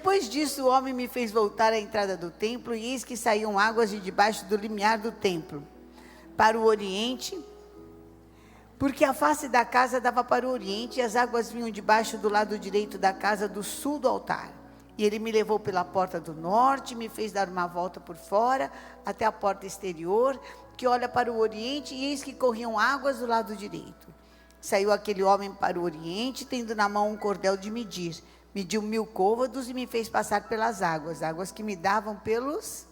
Depois disso, o homem me fez voltar à entrada do templo, e eis que saíam águas de debaixo do limiar do templo, para o oriente, porque a face da casa dava para o oriente, e as águas vinham debaixo do lado direito da casa, do sul do altar. E ele me levou pela porta do norte, me fez dar uma volta por fora, até a porta exterior, que olha para o oriente, e eis que corriam águas do lado direito. Saiu aquele homem para o oriente, tendo na mão um cordel de medir. Mediu 1000 côvados e me fez passar pelas águas, águas que me davam pelos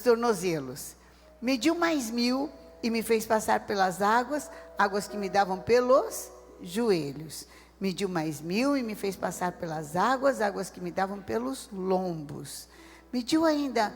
tornozelos. Mediu mais 1000 e me fez passar pelas águas, águas que me davam pelos joelhos. Mediu mais 1000 e me fez passar pelas águas, águas que me davam pelos lombos. Mediu ainda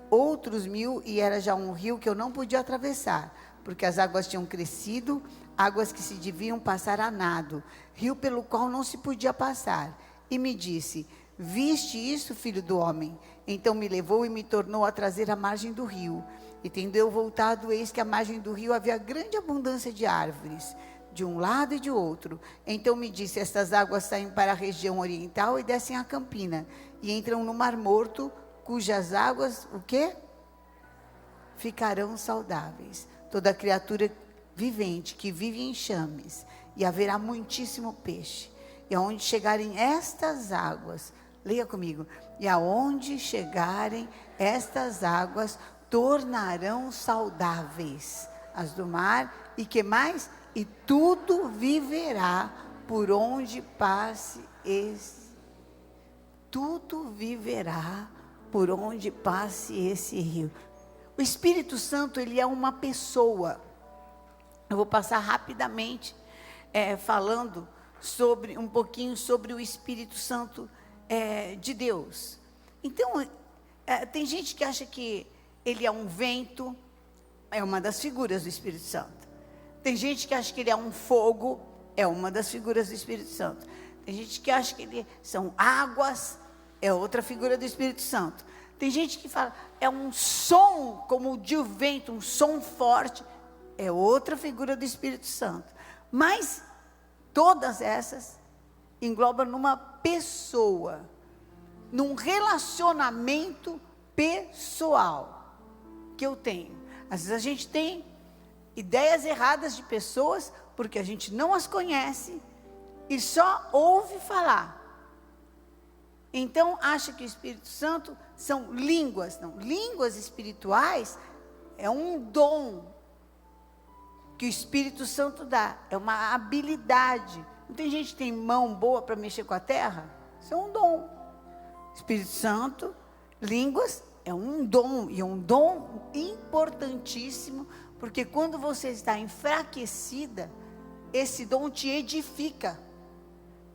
outros 1000 e era já um rio que eu não podia atravessar, porque as águas tinham crescido, águas que se deviam passar a nado, rio pelo qual não se podia passar. E me disse: viste isso, filho do homem? Então me levou e me tornou a trazer à margem do rio. E tendo eu voltado, eis que à margem do rio havia grande abundância de árvores, de um lado e de outro. Então me disse: estas águas saem para a região oriental e descem a campina, e entram no Mar Morto, cujas águas, o quê? Ficarão saudáveis. Toda criatura vivente que vive em chames, e haverá muitíssimo peixe. E aonde chegarem estas águas, leia comigo, e aonde chegarem estas águas, tornarão saudáveis as do mar, e que mais? E tudo viverá por onde passe tudo viverá por onde passe esse rio. O Espírito Santo, ele é uma pessoa. Eu vou passar rapidamente falando um pouquinho sobre o Espírito Santo de Deus. Então, tem gente que acha que ele é um vento, é uma das figuras do Espírito Santo. Tem gente que acha que ele é um fogo, é uma das figuras do Espírito Santo. Tem gente que acha que ele são águas, é outra figura do Espírito Santo. Tem gente que fala, é um som como o de vento, um som forte, é outra figura do Espírito Santo. Mas todas essas englobam numa pessoa, num relacionamento pessoal que eu tenho. Às vezes a gente tem ideias erradas de pessoas porque a gente não as conhece e só ouve falar. Então acha que o Espírito Santo são línguas. Não, línguas espirituais é um dom que o Espírito Santo dá, é uma habilidade. Não tem gente que tem mão boa para mexer com a terra? Isso é um dom. Espírito Santo, línguas, é um dom, e é um dom importantíssimo, porque quando você está enfraquecida, esse dom te edifica.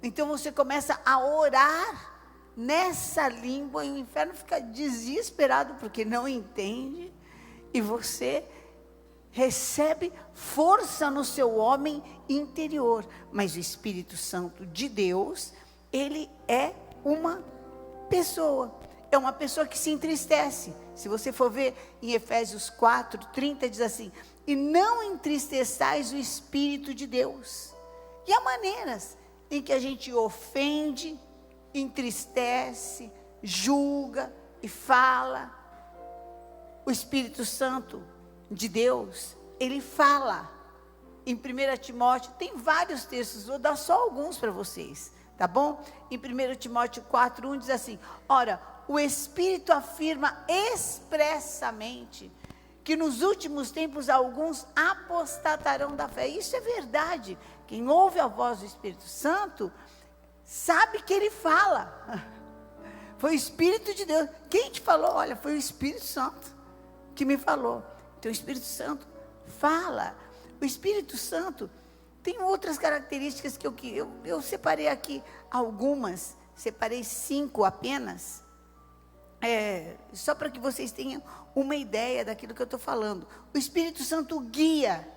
Então você começa a orar nessa língua, e o inferno fica desesperado, porque não entende, e você recebe força no seu homem interior. Mas o Espírito Santo de Deus, ele é uma pessoa. É uma pessoa que se entristece. Se você for ver em Efésios 4:30, diz assim: e não entristeçais o Espírito de Deus. E há maneiras em que a gente ofende, entristece, julga e fala. O Espírito Santo de Deus, ele fala. Em 1 Timóteo, tem vários textos, vou dar só alguns para vocês, tá bom? Em 1 Timóteo 4:1 diz assim: ora, o Espírito afirma expressamente que nos últimos tempos alguns apostatarão da fé. Isso é verdade. Quem ouve a voz do Espírito Santo sabe que ele fala. Foi o Espírito de Deus. Quem te falou? Olha, foi o Espírito Santo que me falou. Então o Espírito Santo fala. O Espírito Santo tem outras características que eu separei aqui algumas. Separei 5 apenas. Só para que vocês tenham uma ideia daquilo que eu estou falando. O Espírito Santo guia.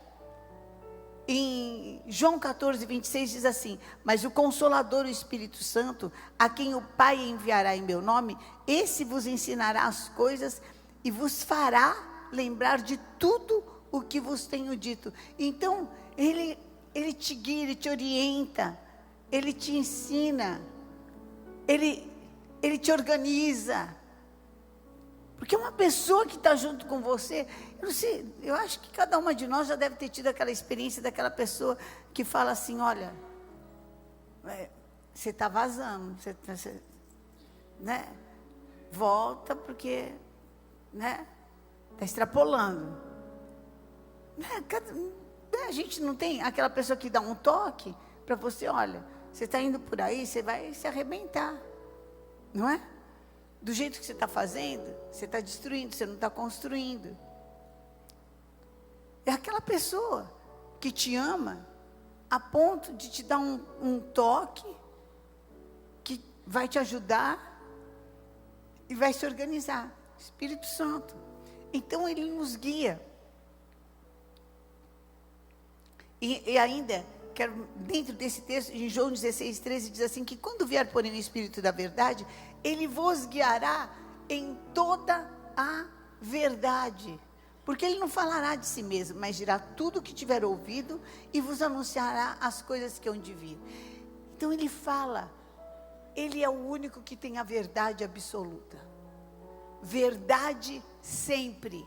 Em João 14:26 diz assim: mas o Consolador, o Espírito Santo, a quem o Pai enviará em meu nome, esse vos ensinará as coisas e vos fará lembrar de tudo o que vos tenho dito. Então, ele te guia, ele te orienta, ele te ensina, ele Ele te organiza. Porque uma pessoa que está junto com você, eu não sei, eu acho que cada uma de nós já deve ter tido aquela experiência daquela pessoa que fala assim, olha, você está vazando, você, né? Volta porque, né? Está extrapolando. A gente não tem aquela pessoa que dá um toque para você, olha, você está indo por aí, você vai se arrebentar, não é? Do jeito que você está fazendo, você está destruindo, você não está construindo. É aquela pessoa que te ama a ponto de te dar um toque que vai te ajudar e vai se organizar. Espírito Santo. Então ele nos guia. E ainda, quero, dentro desse texto, em João 16, 13, diz assim, que quando vier, porém, o Espírito da verdade, ele vos guiará em toda a verdade. Porque ele não falará de si mesmo, mas dirá tudo o que tiver ouvido e vos anunciará as coisas que hão de vir. Então ele fala, ele é o único que tem a verdade absoluta. Verdade sempre.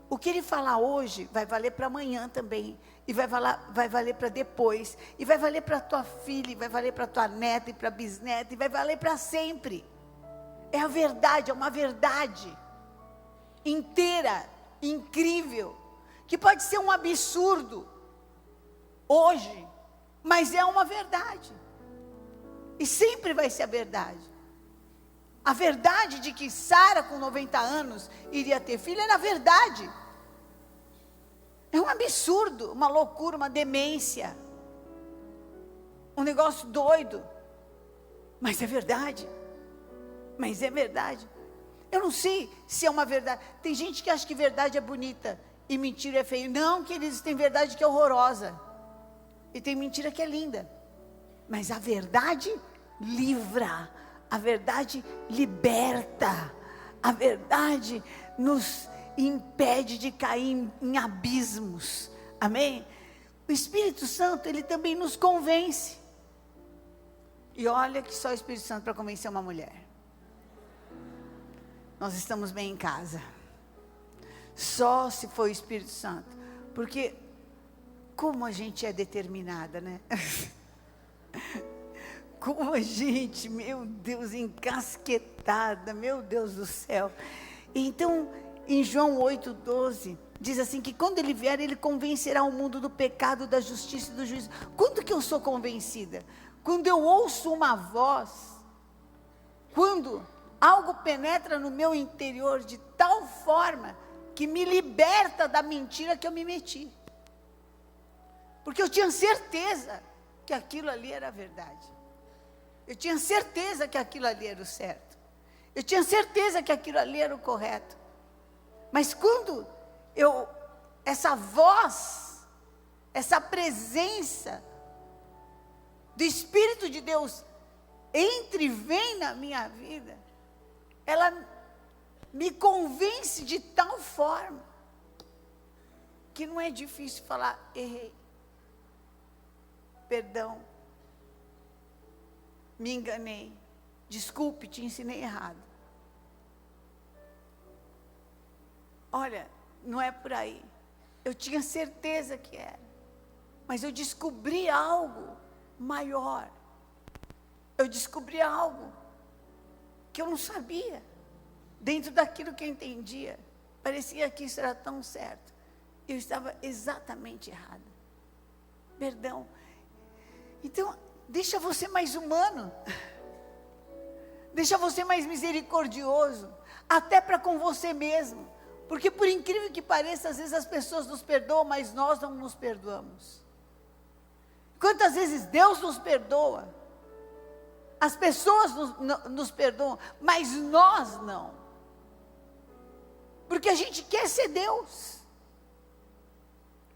O que ele falar hoje vai valer para amanhã também. E vai valer para depois. E vai valer para tua filha, e vai valer para tua neta e para bisneta, e vai valer para sempre. É a verdade, é uma verdade inteira, incrível, que pode ser um absurdo hoje, mas é uma verdade. E sempre vai ser a verdade. A verdade de que Sara, com 90 anos, iria ter filho, era verdade. É um absurdo, uma loucura, uma demência. Um negócio doido. Mas é verdade. Mas é verdade. Eu não sei se é uma verdade. Tem gente que acha que verdade é bonita e mentira é feio. Não, queridos, tem verdade que é horrorosa. E tem mentira que é linda. Mas a verdade livra. A verdade liberta. A verdade nos impede de cair em abismos. Amém? O Espírito Santo, ele também nos convence. E olha que só o Espírito Santo para convencer uma mulher. Nós estamos bem em casa. Só se for o Espírito Santo. Porque como a gente é determinada, né? Como a gente, meu Deus, encasquetada, meu Deus do céu. Então, em João 8,12, diz assim, que quando ele vier, ele convencerá o mundo do pecado, da justiça e do juízo. Quando que eu sou convencida? Quando eu ouço uma voz, quando algo penetra no meu interior de tal forma, que me liberta da mentira que eu me meti. Porque eu tinha certeza que aquilo ali era a verdade. Eu tinha certeza que aquilo ali era o certo. Eu tinha certeza que aquilo ali era o correto. Mas quando essa voz, essa presença do Espírito de Deus entra e vem na minha vida, ela me convence de tal forma, que não é difícil falar, errei, perdão, me enganei, desculpe, te ensinei errado. Olha, não é por aí. Eu tinha certeza que era. Mas eu descobri algo maior. Eu descobri algo que eu não sabia. Dentro daquilo que eu entendia. Parecia que isso era tão certo. Eu estava exatamente errada. Perdão. Então, deixa você mais humano. Deixa você mais misericordioso. Até para com você mesmo. Porque por incrível que pareça, às vezes as pessoas nos perdoam, mas nós não nos perdoamos. Quantas vezes Deus nos perdoa? As pessoas nos perdoam, mas nós não. Porque a gente quer ser Deus.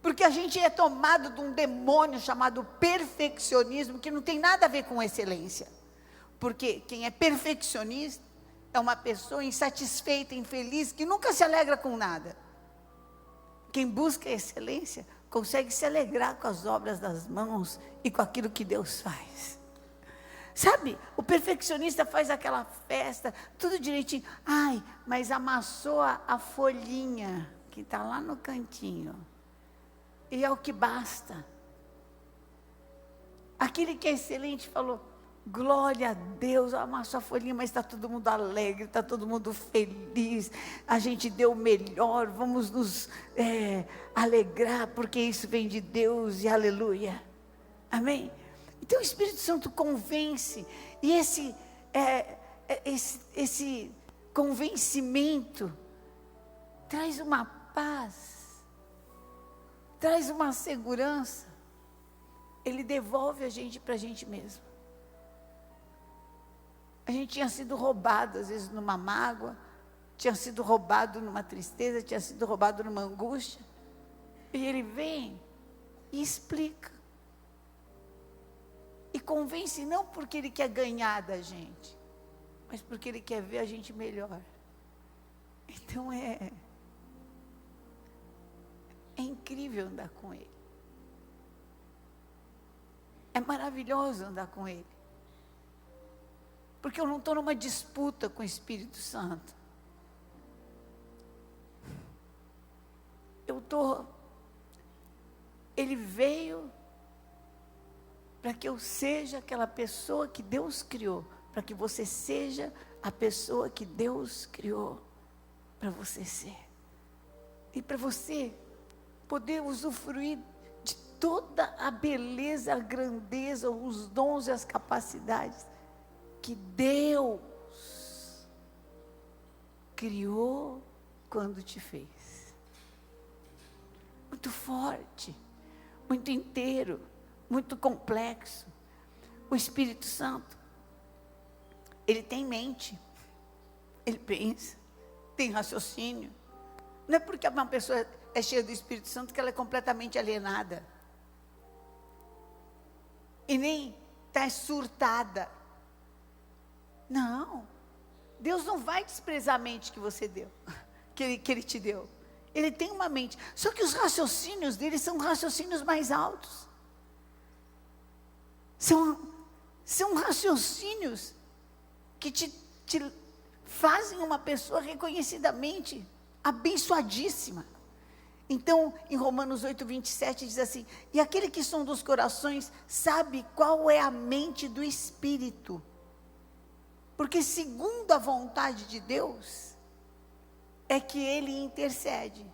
Porque a gente é tomado de um demônio chamado perfeccionismo, que não tem nada a ver com excelência. Porque quem é perfeccionista é uma pessoa insatisfeita, infeliz, que nunca se alegra com nada. Quem busca excelência, consegue se alegrar com as obras das mãos e com aquilo que Deus faz. Sabe, o perfeccionista faz aquela festa, tudo direitinho. Ai, mas amassou a folhinha que está lá no cantinho. E é o que basta. Aquele que é excelente falou, glória a Deus, amassou a folhinha, mas está todo mundo alegre, está todo mundo feliz. A gente deu o melhor, vamos nos alegrar, porque isso vem de Deus e aleluia. Amém? Então o Espírito Santo convence, e esse convencimento traz uma paz, traz uma segurança, ele devolve a gente para a gente mesmo. A gente tinha sido roubado, às vezes numa mágoa, tinha sido roubado numa tristeza, tinha sido roubado numa angústia, e ele vem e explica. E convence não porque ele quer ganhar da gente, mas porque ele quer ver a gente melhor. Então é incrível andar com ele. É maravilhoso andar com ele. Porque eu não estou numa disputa com o Espírito Santo. Ele veio para que eu seja aquela pessoa que Deus criou, para que você seja a pessoa que Deus criou para você ser. E para você poder usufruir de toda a beleza, a grandeza, os dons e as capacidades que Deus criou quando te fez. Muito forte, muito inteiro, muito complexo. O Espírito Santo, ele tem mente, ele pensa, tem raciocínio. Não é porque uma pessoa é cheia do Espírito Santo que ela é completamente alienada. E nem está surtada. Não. Deus não vai desprezar a mente que você deu, que ele te deu. Ele tem uma mente. Só que os raciocínios dele são raciocínios mais altos. São raciocínios que te fazem uma pessoa reconhecidamente abençoadíssima. Então, em Romanos 8:27 diz assim, e aquele que sonda os corações sabe qual é a mente do Espírito, porque segundo a vontade de Deus é que ele intercede.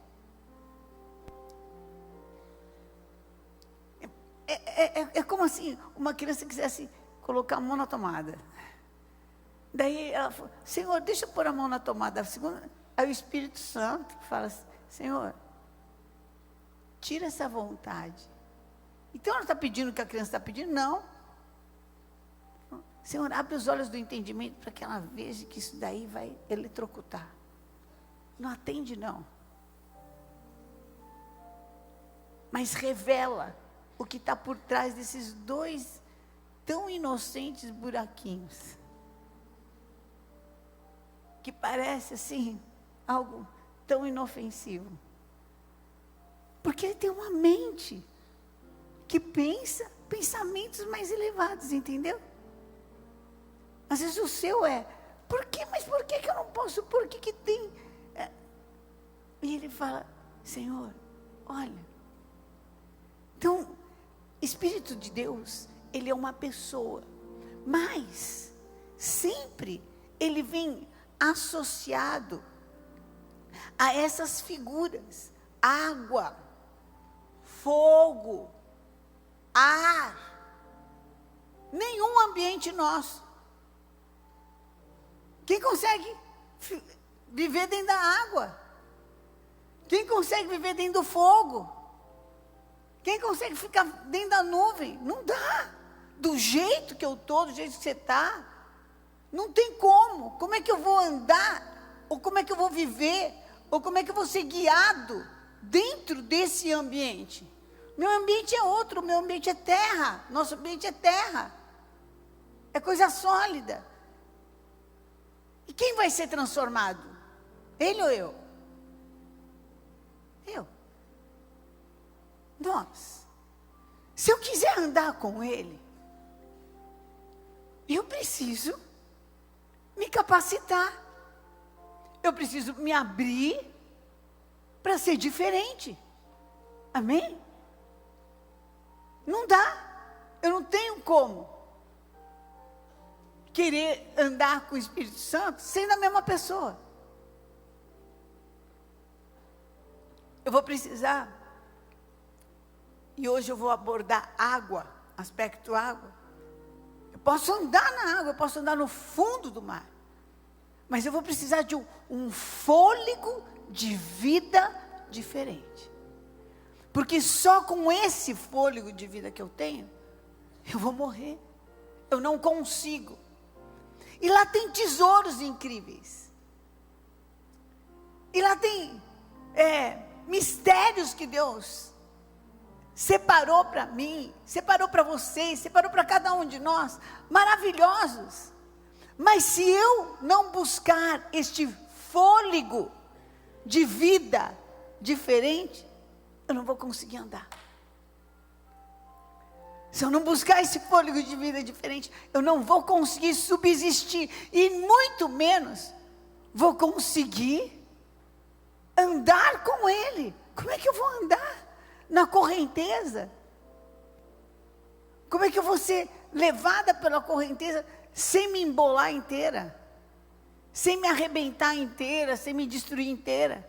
É como assim, uma criança quisesse colocar a mão na tomada. Daí ela falou, Senhor, deixa eu pôr a mão na tomada. Aí o Espírito Santo fala assim, Senhor, tira essa vontade. Então ela está pedindo o que a criança está pedindo? Não. Senhor, abre os olhos do entendimento para que ela veja que isso daí vai eletrocutar. Não atende não. Mas revela o que está por trás desses dois tão inocentes buraquinhos. Que parece assim, algo tão inofensivo. Porque ele tem uma mente que pensa pensamentos mais elevados, entendeu? Às vezes o seu é, mas por que eu não posso? Por que tem? E ele fala, Senhor, olha. Então, Espírito de Deus, ele é uma pessoa, mas sempre ele vem associado a essas figuras, água, fogo, ar, nenhum ambiente nosso. Quem consegue viver dentro da água? Quem consegue viver dentro do fogo? Quem consegue ficar dentro da nuvem? Não dá. Do jeito que eu estou, do jeito que você está, não tem como. Como é que eu vou andar? Ou como é que eu vou viver? Ou como é que eu vou ser guiado dentro desse ambiente? Meu ambiente é outro, meu ambiente é terra. Nosso ambiente é terra. É coisa sólida. E quem vai ser transformado? Ele ou eu? Eu. Nós. Se eu quiser andar com ele, eu preciso me capacitar. Eu preciso me abrir para ser diferente. Amém? Não dá. Eu não tenho como querer andar com o Espírito Santo sendo a mesma pessoa. Eu vou precisar, e hoje eu vou abordar água, aspecto água. Eu posso andar na água, eu posso andar no fundo do mar, mas eu vou precisar de um fôlego de vida diferente. Porque só com esse fôlego de vida que eu tenho, eu vou morrer. Eu não consigo. E lá tem tesouros incríveis. E lá tem mistérios que Deus separou para mim, separou para vocês, separou para cada um de nós, maravilhosos. Mas se eu não buscar este fôlego de vida diferente, eu não vou conseguir andar. Se eu não buscar esse fôlego de vida diferente, eu não vou conseguir subsistir, e muito menos vou conseguir andar com Ele. Como é que eu vou andar na correnteza? Como é que eu vou ser levada pela correnteza sem me embolar inteira? Sem me arrebentar inteira, sem me destruir inteira?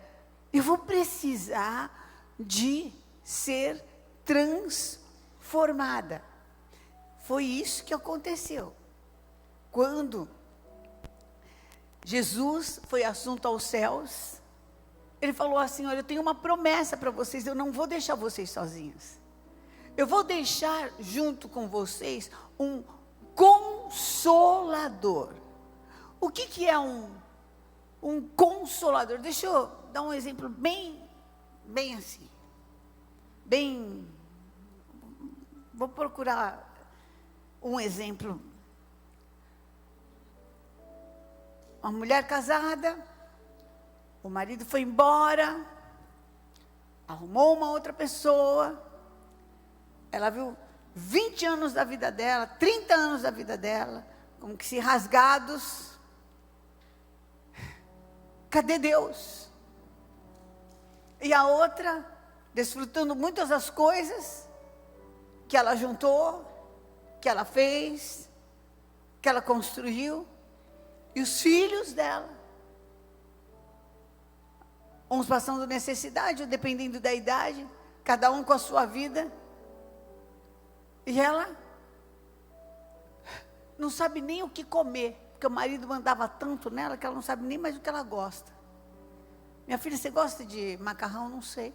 Eu vou precisar de ser transformada. Foi isso que aconteceu. Quando Jesus foi assunto aos céus, Ele falou assim: olha, eu tenho uma promessa para vocês, eu não vou deixar vocês sozinhos. Eu vou deixar junto com vocês um consolador. O que é um consolador? Deixa eu dar um exemplo bem assim. Vou procurar um exemplo. Uma mulher casada, o marido foi embora, arrumou uma outra pessoa, ela viu 20 anos da vida dela, 30 anos da vida dela, como que se rasgados. Cadê Deus? E a outra, desfrutando muitas das coisas que ela juntou, que ela fez, que ela construiu, e os filhos dela, uns passando necessidade, dependendo da idade, cada um com a sua vida, e ela não sabe nem o que comer, porque o marido mandava tanto nela, que ela não sabe nem mais o que ela gosta. Minha filha, você gosta de macarrão? Não sei.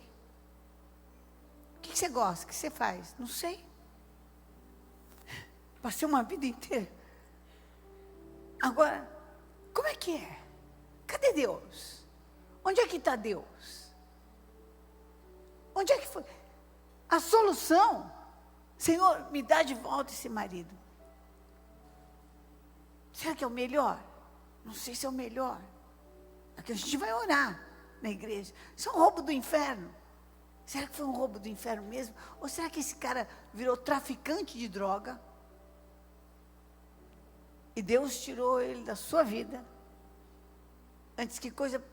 O que você gosta? O que você faz? Não sei. Passei uma vida inteira. Agora, como é que é? Cadê Deus? Onde é que está Deus? Onde é que foi? A solução, Senhor, me dá de volta esse marido. Será que é o melhor? Não sei se é o melhor. Aqui a gente vai orar na igreja. Isso é um roubo do inferno. Será que foi um roubo do inferno mesmo? Ou será que esse cara virou traficante de droga? E Deus tirou ele da sua vida. Antes que coisa...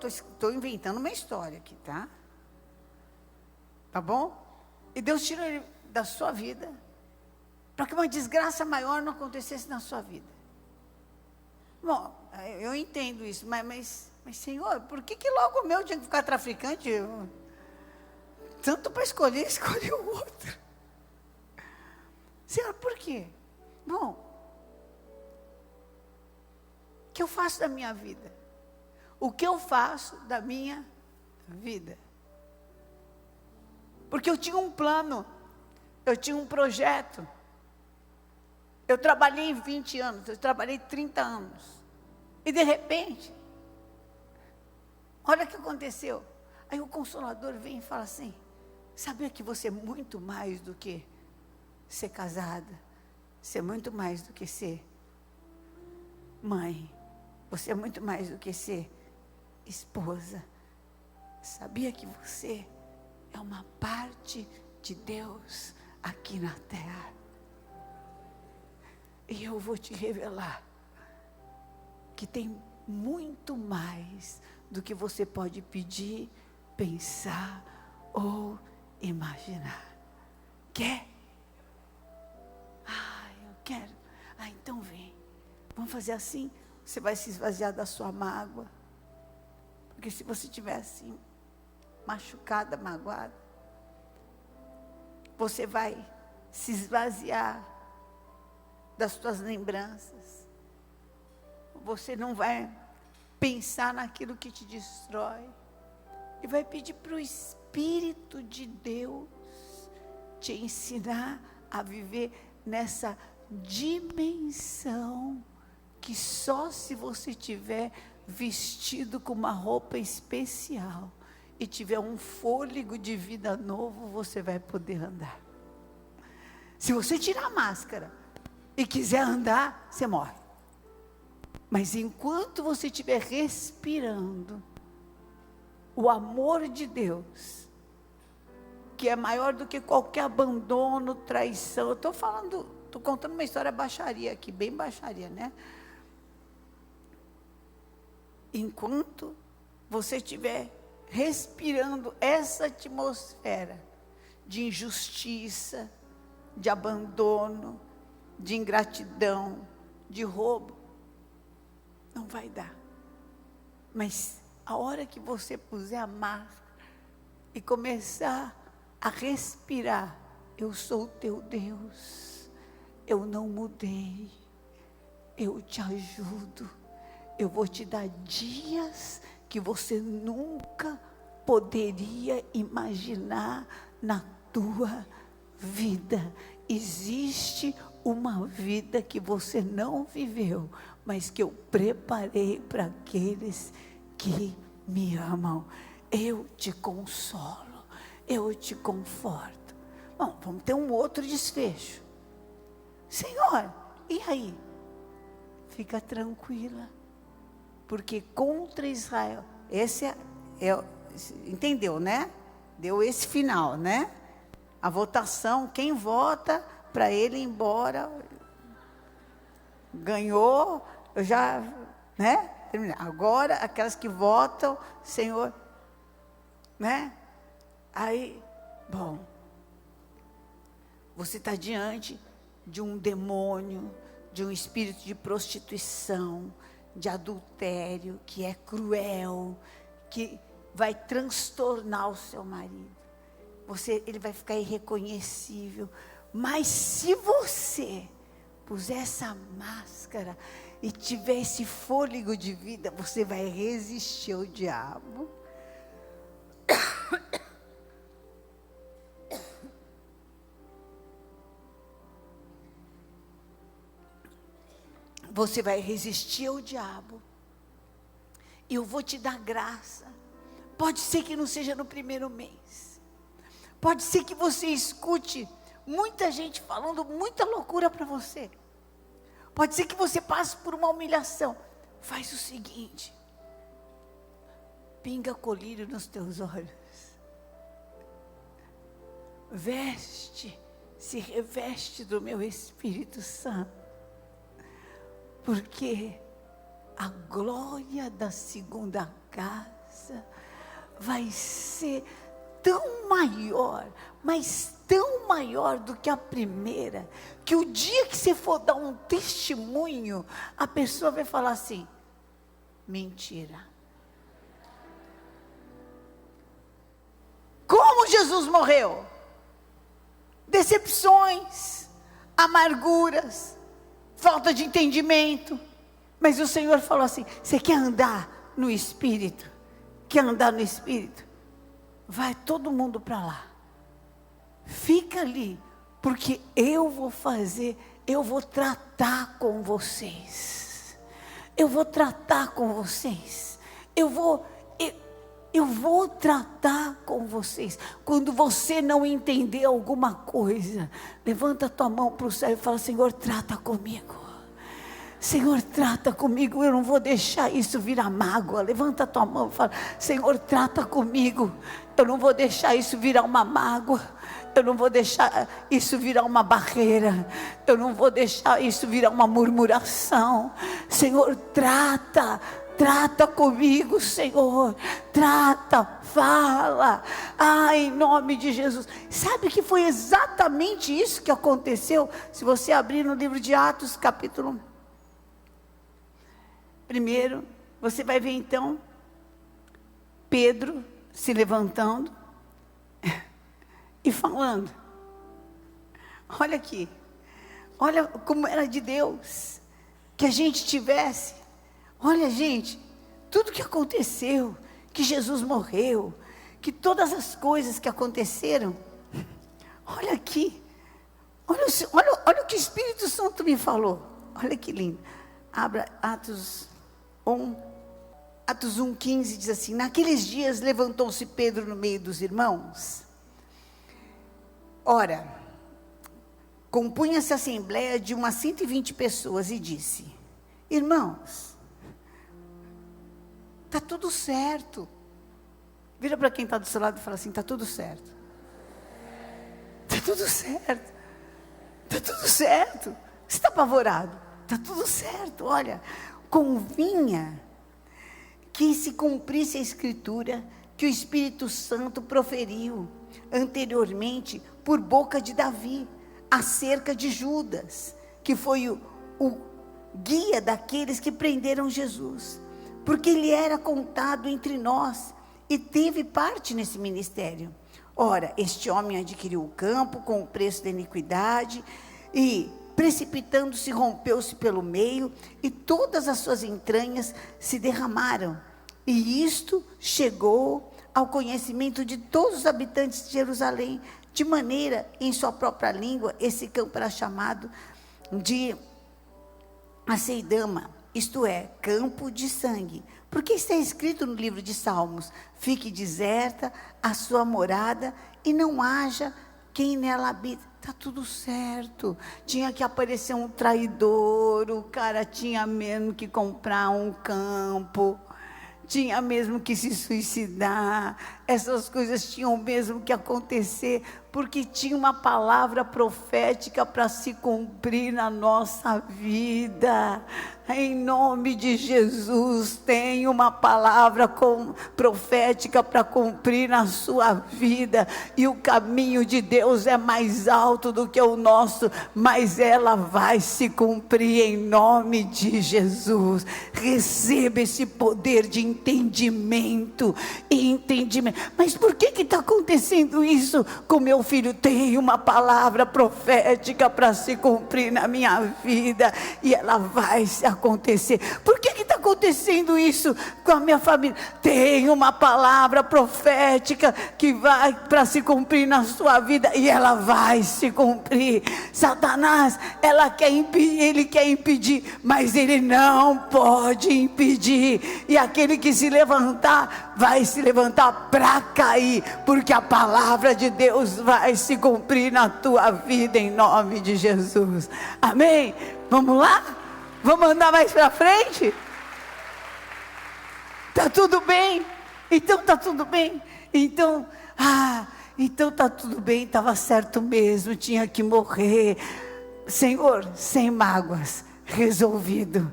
Estou inventando uma história aqui, tá? Tá bom? E Deus tirou ele da sua vida, para que uma desgraça maior não acontecesse na sua vida. Bom, eu entendo isso, mas Senhor, por que logo o meu tinha que ficar traficante? Tanto para escolher o outro. Senhor, por quê? Bom, o que eu faço da minha vida? O que eu faço da minha vida? Porque eu tinha um plano, eu tinha um projeto. Eu trabalhei 20 anos, eu trabalhei 30 anos. E de repente, olha o que aconteceu. Aí o Consolador vem e fala assim: sabia que você é muito mais do que ser casada? Você é muito mais do que ser mãe. Você é muito mais do que ser esposa. Sabia que você é uma parte de Deus aqui na terra? E eu vou te revelar que tem muito mais do que você pode pedir, pensar ou imaginar. Quer? Eu quero. Então vem. Vamos fazer assim? Você vai se esvaziar da sua mágoa. Porque se você estiver assim, machucada, magoada, você vai se esvaziar das suas lembranças. Você não vai pensar naquilo que te destrói. E vai pedir para o Espírito de Deus te ensinar a viver nessa dimensão que só se você tiver vestido com uma roupa especial e tiver um fôlego de vida novo, você vai poder andar. Se você tirar a máscara e quiser andar, você morre. Mas enquanto você estiver respirando o amor de Deus, que é maior do que qualquer abandono, traição. Eu estou contando uma história baixaria aqui, bem baixaria, né? Enquanto você estiver respirando essa atmosfera de injustiça, de abandono, de ingratidão, de roubo, não vai dar. Mas a hora que você puser a máscara e começar a respirar, eu sou o teu Deus, eu não mudei, eu te ajudo, eu vou te dar dias que você nunca poderia imaginar na tua vida. Existe uma vida que você não viveu, mas que eu preparei para aqueles que me amam. Eu te consolo, eu te conforto. Bom, vamos ter um outro desfecho. Senhor, e aí? Fica tranquila, porque contra Israel, entendeu, né? Deu esse final, né? A votação, quem vota para ele ir embora, ganhou, eu já, né? Agora, aquelas que votam, Senhor, né? Aí, bom, você está diante de um demônio, de um espírito de prostituição, de adultério, que é cruel, que vai transtornar o seu marido. Ele vai ficar irreconhecível. Mas se você puser essa máscara e tiver esse fôlego de vida, você vai resistir ao diabo. Você vai resistir ao diabo. E eu vou te dar graça. Pode ser que não seja no primeiro mês. Pode ser que você escute muita gente falando muita loucura para você. Pode ser que você passe por uma humilhação. Faz o seguinte: pinga colírio nos teus olhos. Se reveste do meu Espírito Santo. Porque a glória da segunda casa vai ser tão maior, mas tão maior do que a primeira, que o dia que você for dar um testemunho, a pessoa vai falar assim: mentira. Como Jesus morreu? Decepções, amarguras, falta de entendimento. Mas o Senhor falou assim: você quer andar no Espírito? Quer andar no Espírito? Vai todo mundo para lá. Fica ali, porque eu vou tratar com vocês. Eu vou tratar com vocês. Eu vou tratar com vocês. Quando você não entender alguma coisa, levanta a tua mão para o céu e fala: Senhor, trata comigo. Senhor, trata comigo, eu não vou deixar isso virar mágoa. Levanta a tua mão e fala: Senhor, trata comigo, eu não vou deixar isso virar uma mágoa. Eu não vou deixar isso virar uma barreira. Eu não vou deixar isso virar uma murmuração. Senhor, trata comigo, Senhor. Trata, fala. Em nome de Jesus. Sabe que foi exatamente isso que aconteceu? Se você abrir no livro de Atos, capítulo 1, você vai ver então Pedro se levantando e falando. Olha aqui, olha como era de Deus que a gente tivesse. Olha, gente, tudo que aconteceu, que Jesus morreu, que todas as coisas que aconteceram. Olha aqui, olha o que o Espírito Santo me falou. Olha que lindo. Abra Atos 1:15 diz assim: naqueles dias levantou-se Pedro no meio dos irmãos. Ora, compunha-se a assembleia de umas 120 pessoas e disse: irmãos, está tudo certo. Vira para quem está do seu lado e fala assim: está tudo certo. Está tudo certo. Está tudo certo. Você está apavorado? Está tudo certo. Olha, convinha que se cumprisse a escritura que o Espírito Santo proferiu anteriormente por boca de Davi, acerca de Judas, que foi o guia daqueles que prenderam Jesus, porque ele era contado entre nós e teve parte nesse ministério. Ora, este homem adquiriu o campo com o preço da iniquidade e, precipitando-se, rompeu-se pelo meio e todas as suas entranhas se derramaram. E isto chegou ao conhecimento de todos os habitantes de Jerusalém, de maneira, em sua própria língua, esse campo era chamado de Aceidama, isto é, campo de sangue. Porque está escrito no livro de Salmos: fique deserta a sua morada e não haja quem nela habita. Está tudo certo. Tinha que aparecer um traidor, o cara tinha mesmo que comprar um campo, tinha mesmo que se suicidar, essas coisas tinham mesmo que acontecer, porque tinha uma palavra profética para se cumprir na nossa vida. Em nome de Jesus, tem uma palavra profética para cumprir na sua vida, e o caminho de Deus é mais alto do que o nosso, mas ela vai se cumprir em nome de Jesus. Receba esse poder de entendimento. Mas por que está acontecendo isso com meu filho? Tem uma palavra profética para se cumprir na minha vida, e ela vai se acontecer. Por que está acontecendo isso com a minha família? Tem uma palavra profética que vai para se cumprir na sua vida, e ela vai se cumprir. Satanás, ele quer impedir, mas ele não pode impedir, e aquele que se levantar, vai se levantar para cair, porque a palavra de Deus vai se cumprir na tua vida, em nome de Jesus. Amém? Vamos lá? Vamos andar mais para frente? Tá tudo bem? Então tá tudo bem? Então tá tudo bem, estava certo mesmo, tinha que morrer. Senhor, sem mágoas, resolvido.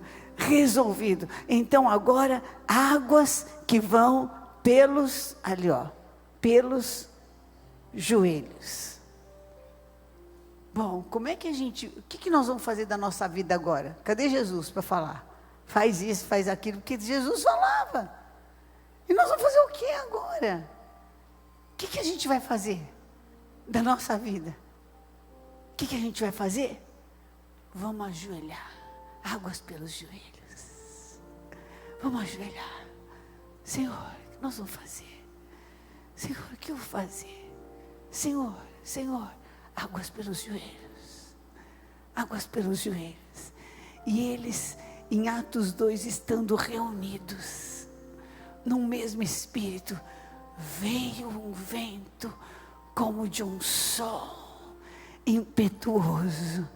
Então agora, águas que vão pelos joelhos. Bom, como é que o que nós vamos fazer da nossa vida agora? Cadê Jesus para falar? Faz isso, faz aquilo, porque Jesus falava. E nós vamos fazer o que agora? O que a gente vai fazer da nossa vida? O que a gente vai fazer? Vamos ajoelhar, águas pelos joelhos. Vamos ajoelhar. Senhor, o que nós vamos fazer? Senhor, o que eu vou fazer? Senhor, águas pelos joelhos. Águas pelos joelhos. E eles, em Atos 2, estando reunidos, num mesmo espírito, veio um vento como de um sol, impetuoso.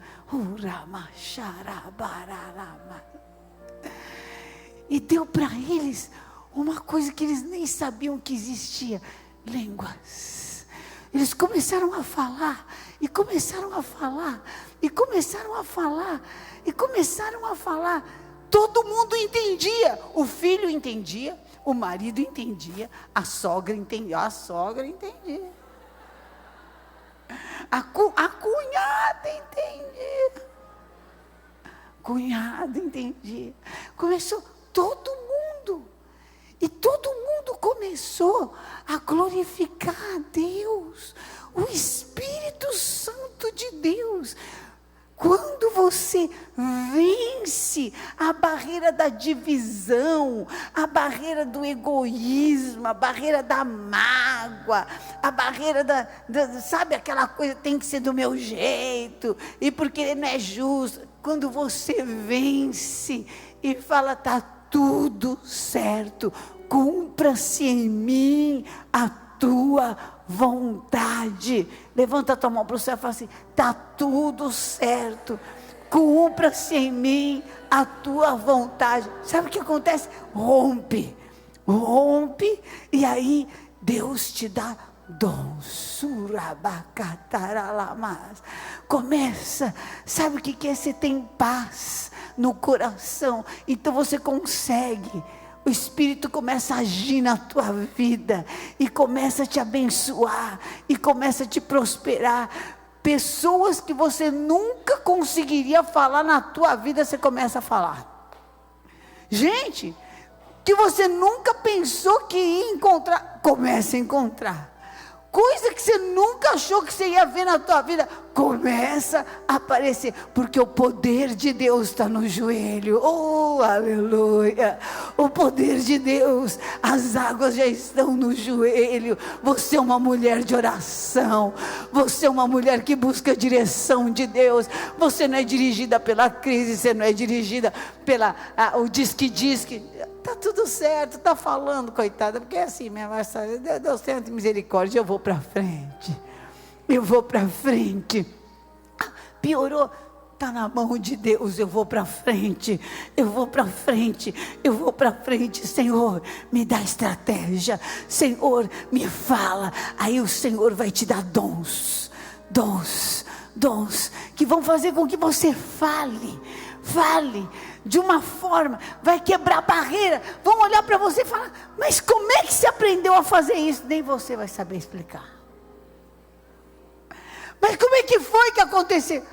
E deu para eles uma coisa que eles nem sabiam que existia: línguas. Eles começaram a falar, e começaram a falar, e começaram a falar, e começaram a falar. Todo mundo entendia. O filho entendia, o marido entendia, a sogra entendia, a cunhada entendia. Cunhada entendia. Começou todo mundo. E todo mundo começou a glorificar a Deus. O Espírito Santo de Deus. Quando você vence a barreira da divisão, a barreira do egoísmo, a barreira da mágoa, a barreira sabe, aquela coisa tem que ser do meu jeito, e porque não é justo. Quando você vence e fala, está tudo certo, cumpra-se em mim a tua vontade. Levanta a tua mão para o céu e fala assim: está tudo certo, cumpra-se em mim a tua vontade. Sabe o que acontece? Rompe, e aí Deus te dá dons. Começa, sabe o que é? Você tem paz no coração, então você consegue. O Espírito começa a agir na tua vida, e começa a te abençoar, e começa a te prosperar. Pessoas que você nunca conseguiria falar na tua vida, você começa a falar. Gente, que você nunca pensou que ia encontrar, começa a encontrar. Coisa que você nunca achou que você ia ver na tua vida, começa a aparecer, porque o poder de Deus está no joelho. Oh, aleluia! O poder de Deus, as águas já estão no joelho. Você é uma mulher de oração, você é uma mulher que busca a direção de Deus. Você não é dirigida pela crise, você não é dirigida pela o disque. Está tudo certo, está falando, coitada, porque é assim mesmo, Deus tenha misericórdia, eu vou para frente, piorou, está na mão de Deus, eu vou para frente, Senhor, me dá estratégia, Senhor, me fala, aí o Senhor vai te dar dons, que vão fazer com que você fale de uma forma, vai quebrar barreira, vão olhar para você e falar, mas como é que você aprendeu a fazer isso? Nem você vai saber explicar. Mas como é que foi que aconteceu?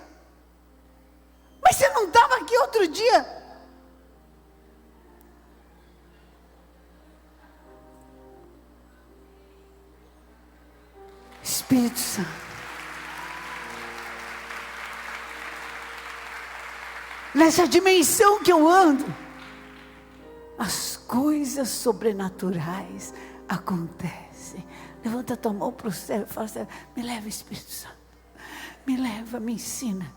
Mas você não estava aqui outro dia? Espírito Santo, nessa dimensão que eu ando, as coisas sobrenaturais acontecem. Levanta a tua mão para o céu e fala assim: me leva, Espírito Santo, me leva, me ensina,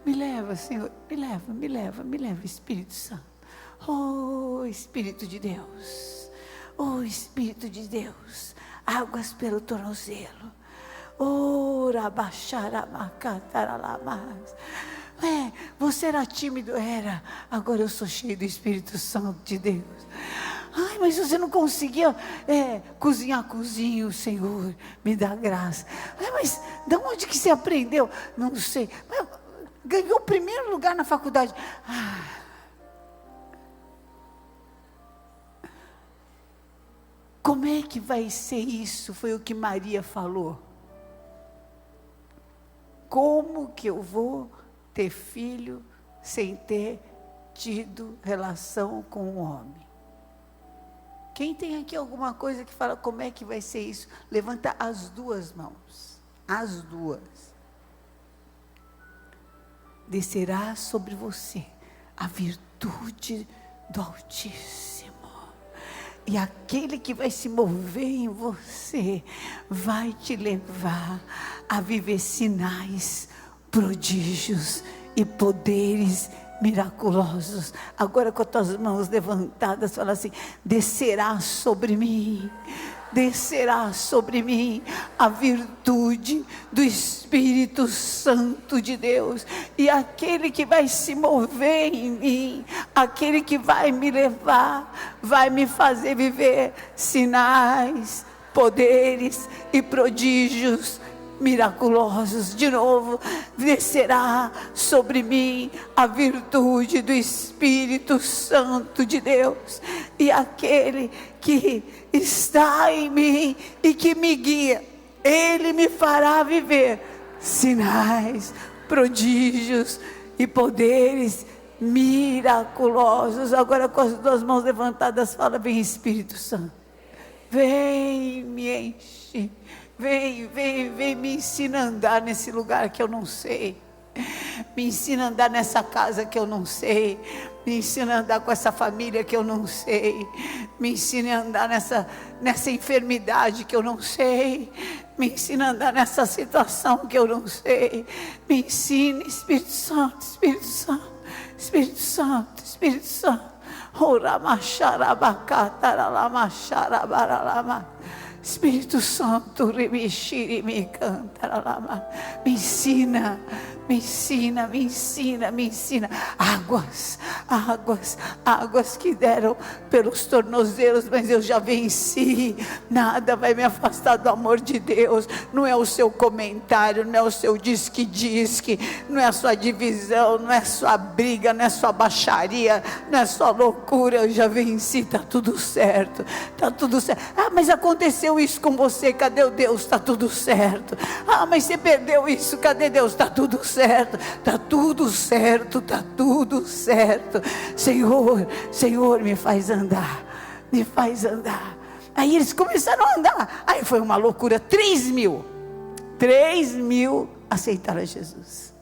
me leva, Senhor, me leva, Espírito Santo. Oh, Espírito de Deus, águas pelo tornozelo. Você era tímido? Era. Agora eu sou cheio do Espírito Santo de Deus. Ai, mas você não conseguia cozinhar, cozinho, Senhor, me dá graça. Ai, mas de onde que você aprendeu? Não sei. Mas ganhou o primeiro lugar na faculdade. Como é que vai ser isso? Foi o que Maria falou. Como que eu vou ter filho sem ter tido relação com um homem? Quem tem aqui alguma coisa que fala como é que vai ser isso? Levanta as duas mãos. As duas. Descerá sobre você a virtude do Altíssimo. E aquele que vai se mover em você vai te levar a viver sinais, prodígios e poderes miraculosos. Agora com as tuas mãos levantadas, fala assim: descerá sobre mim a virtude do Espírito Santo de Deus, e aquele que vai se mover em mim, aquele que vai me levar, vai me fazer viver sinais, poderes e prodígios miraculosos. De novo, descerá sobre mim a virtude do Espírito Santo de Deus, e aquele que está em mim e que me guia, ele me fará viver sinais, prodígios e poderes miraculosos. Agora com as duas mãos levantadas, fala: vem Espírito Santo, vem me enche. Vem me ensina a andar nesse lugar que eu não sei. Me ensina a andar nessa casa que eu não sei. Me ensina a andar com essa família que eu não sei. Me ensina a andar nessa enfermidade que eu não sei. Me ensina a andar nessa situação que eu não sei. Me ensina, Espírito Santo, Espírito Santo, Espírito Santo, Espírito Santo. Espírito Santo, me ensina, me ensina, me ensina, me ensina. Águas que deram pelos tornozelos, mas eu já venci. Nada vai me afastar do amor de Deus. Não é o seu comentário, não é o seu disque, não é a sua divisão, não é a sua briga, não é a sua baixaria, não é a sua loucura. Eu já venci, está tudo certo, está tudo certo. Ah, mas aconteceu isso com você, cadê o Deus? Está tudo certo. Ah, mas você perdeu isso, cadê Deus? Está tudo certo, está tudo certo, está tudo certo. Senhor, me faz andar. Aí eles começaram a andar, aí foi uma loucura. 3.000 aceitaram a Jesus.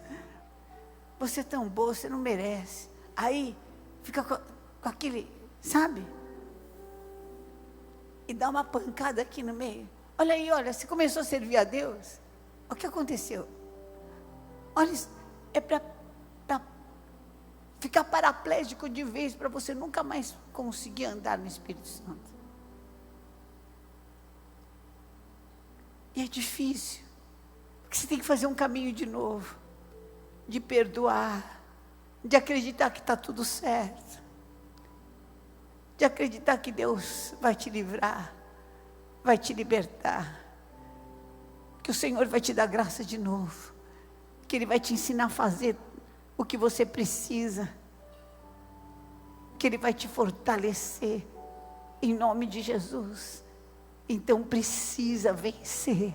Você é tão boa, você não merece. Aí fica com aquele, sabe? E dá uma pancada aqui no meio. Olha aí, você começou a servir a Deus. O que aconteceu? Olha, é para ficar paraplégico de vez, para você nunca mais conseguir andar no Espírito Santo. E é difícil, porque você tem que fazer um caminho de novo, de perdoar, de acreditar que está tudo certo, de acreditar que Deus vai te livrar, vai te libertar, que o Senhor vai te dar graça de novo, que Ele vai te ensinar a fazer o que você precisa, que Ele vai te fortalecer, em nome de Jesus. Então precisa vencer.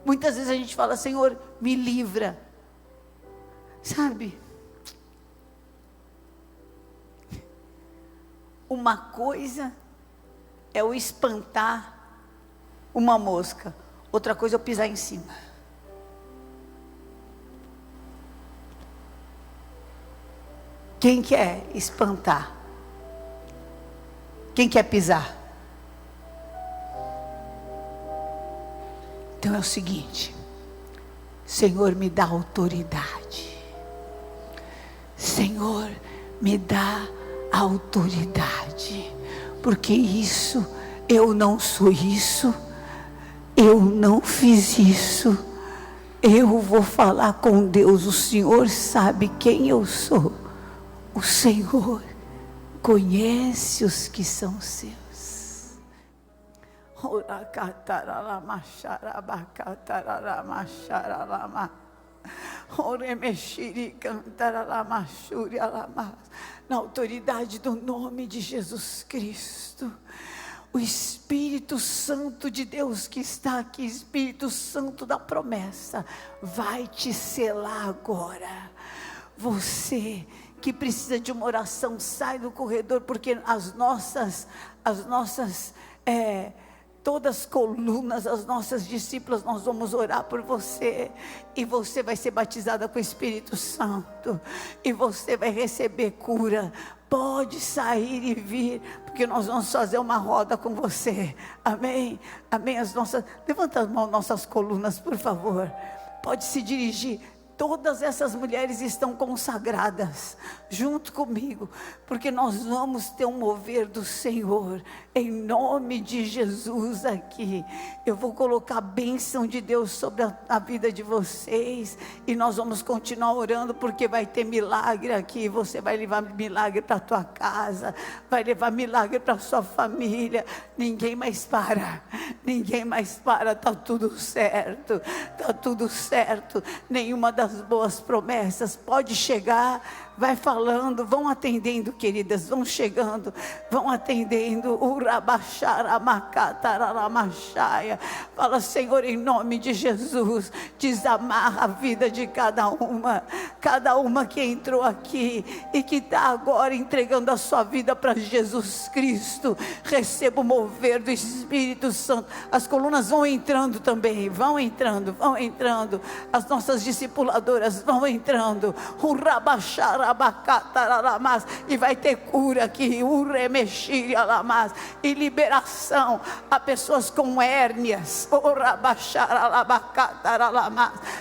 Muitas vezes a gente fala: Senhor, me livra, sabe? Uma coisa é o espantar uma mosca, outra coisa é eu pisar em cima. Quem quer espantar? Quem quer pisar? Então é o seguinte: Senhor, me dá autoridade. Senhor, me dá autoridade, porque isso, eu não sou isso, eu não fiz isso. Eu vou falar com Deus. O Senhor sabe quem eu sou. O Senhor conhece os que são seus. Na autoridade do nome de Jesus Cristo, o Espírito Santo de Deus que está aqui, Espírito Santo da promessa, vai te selar agora. Você que precisa de uma oração, sai do corredor, porque as nossas todas as colunas, as nossas discípulas, nós vamos orar por você, e você vai ser batizada com o Espírito Santo, e você vai receber cura. Pode sair e vir, porque nós vamos fazer uma roda com você. Amém? Amém? Levanta as mãos, nossas colunas, por favor. Pode se dirigir. Todas essas mulheres estão consagradas junto comigo, porque nós vamos ter um mover do Senhor, em nome de Jesus aqui. Eu vou colocar a bênção de Deus sobre a vida de vocês, e nós vamos continuar orando, porque vai ter milagre aqui. Você vai levar milagre para a tua casa, vai levar milagre para a sua família. Ninguém mais para, está tudo certo, está tudo certo. Nenhuma das boas promessas pode chegar. Vai falando, vão atendendo, queridas, vão chegando, vão atendendo. Fala: Senhor, em nome de Jesus, desamarra a vida de cada uma que entrou aqui e que está agora entregando a sua vida para Jesus Cristo. Receba o mover do Espírito Santo. As colunas vão entrando também, vão entrando. As nossas discipuladoras vão entrando. E vai ter cura aqui, e liberação a pessoas com hérnias,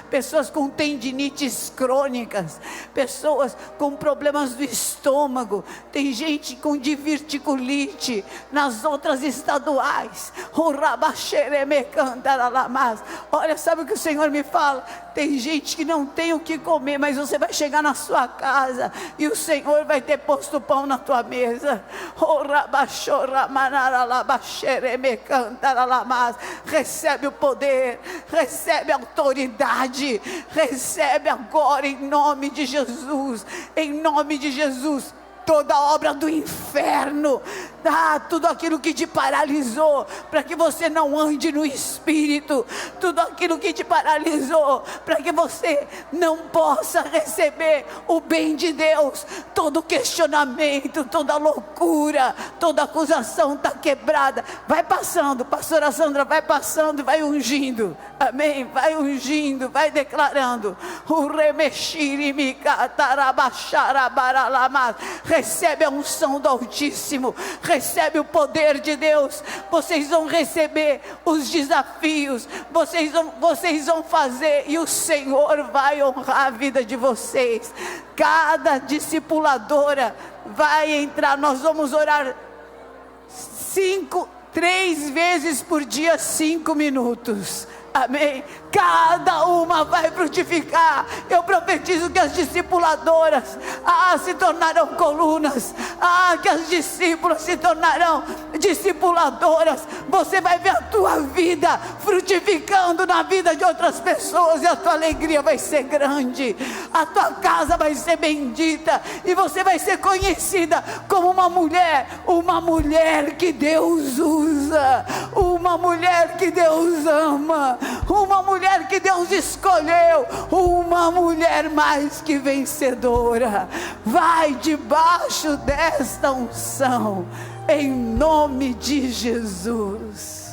pessoas com tendinites crônicas, pessoas com problemas do estômago. Tem gente com diverticulite nas outras estaduais. Olha, sabe o que o Senhor me fala? Tem gente que não tem o que comer, mas você vai chegar na sua casa e o Senhor vai ter posto pão na tua mesa. Recebe o poder, recebe a autoridade, recebe agora em nome de Jesus, em nome de Jesus. Toda obra do inferno, tudo aquilo que te paralisou, para que você não ande no Espírito, tudo aquilo que te paralisou, para que você não possa receber o bem de Deus, todo questionamento, toda loucura, toda acusação está quebrada. Vai passando, pastora Sandra, vai passando e vai ungindo, amém? Vai ungindo, vai declarando. Recebe a unção do Altíssimo, recebe o poder de Deus. Vocês vão receber os desafios, vocês vão fazer, e o Senhor vai honrar a vida de vocês. Cada discipuladora vai entrar. Nós vamos orar 3 vezes por dia, 5 minutos. Amém? Cada uma vai frutificar. Eu profetizo que as discipuladoras se tornarão colunas, que as discípulas se tornarão discipuladoras. Você vai ver a tua vida frutificando na vida de outras pessoas, e a tua alegria vai ser grande, a tua casa vai ser bendita, e você vai ser conhecida como uma mulher que Deus usa, uma mulher que Deus ama, uma mulher que Deus escolheu, uma mulher mais que vencedora. Vai debaixo desta unção, em nome de Jesus.